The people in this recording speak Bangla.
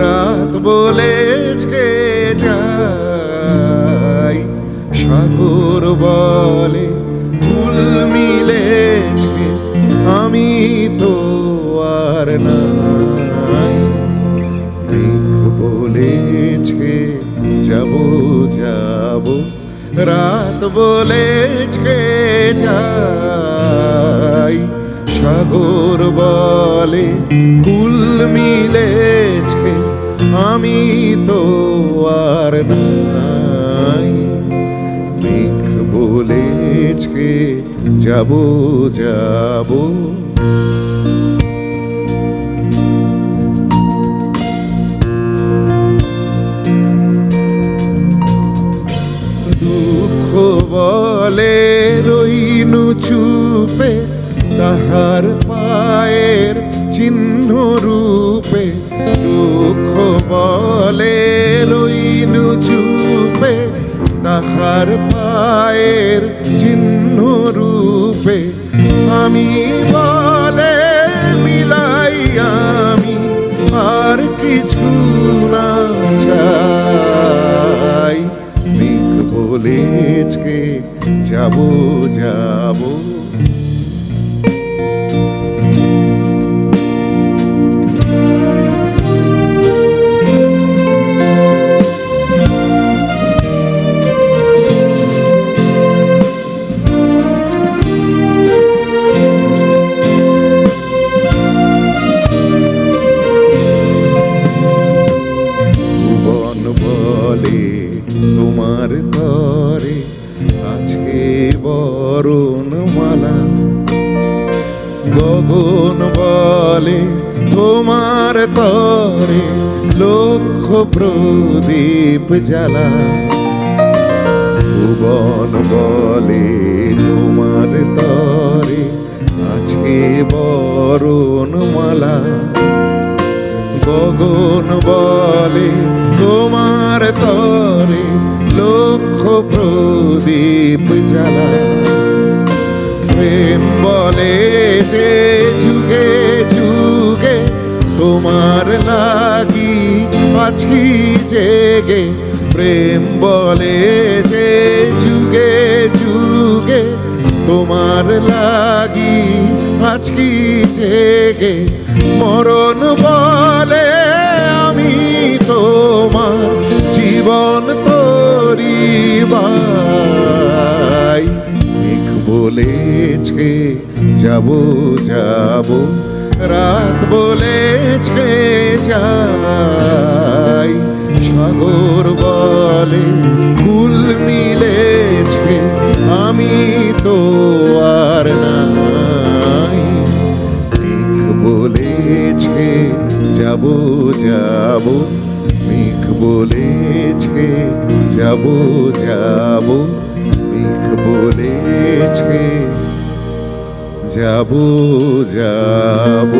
রাত বলেছে যাই, সাগর বলে কুল মিলেছে, আমি তো আর নাই। মেঘ বলেছে যাব যাব, রাত বলেছে যাই, সাগর বলে কুল মিলেছে, আমি তো আর নাই। মেঘ বলেছে যাব যাব, দুঃখ বলে রইনু চুপে, তাহার পায়ের চিহ্ন রূপে। দুঃখ বলে রইনু চুপে, তাহার পায়ের চিহ্ন রূপে। আমি বলে মিলাই আমি আর কিছু না চাই। মেঘ বলেছে যাব যাব, তোমার তরে আছে বরণমালা। গগন বলে তোমার তরে লক্ষ প্রদীপ জ্বালা। ভুবন বলে তোমার তরে আছে বরণমালা। গগন বলে তোমার তরে লক্ষ প্রদীপ জ্বালা। প্রেম বলে যে যুগে যুগে তোমার লাগি আছি জেগে। প্রেম বলে যে যুগে যুগে তোমার লাগি আছি জেগে। মরণ বলে আমি তোমার জীবন তরি বাই। মেঘ বলেছে যাব যাব, রাত বলেছে যাই, সাগর বলে কুল মিলেছে, আমি তো আর নাই। মেঘ বলেছে যাব যাব, মেঘ বলেছে যাব যাব, মেঘ বলেছে যাব যাব।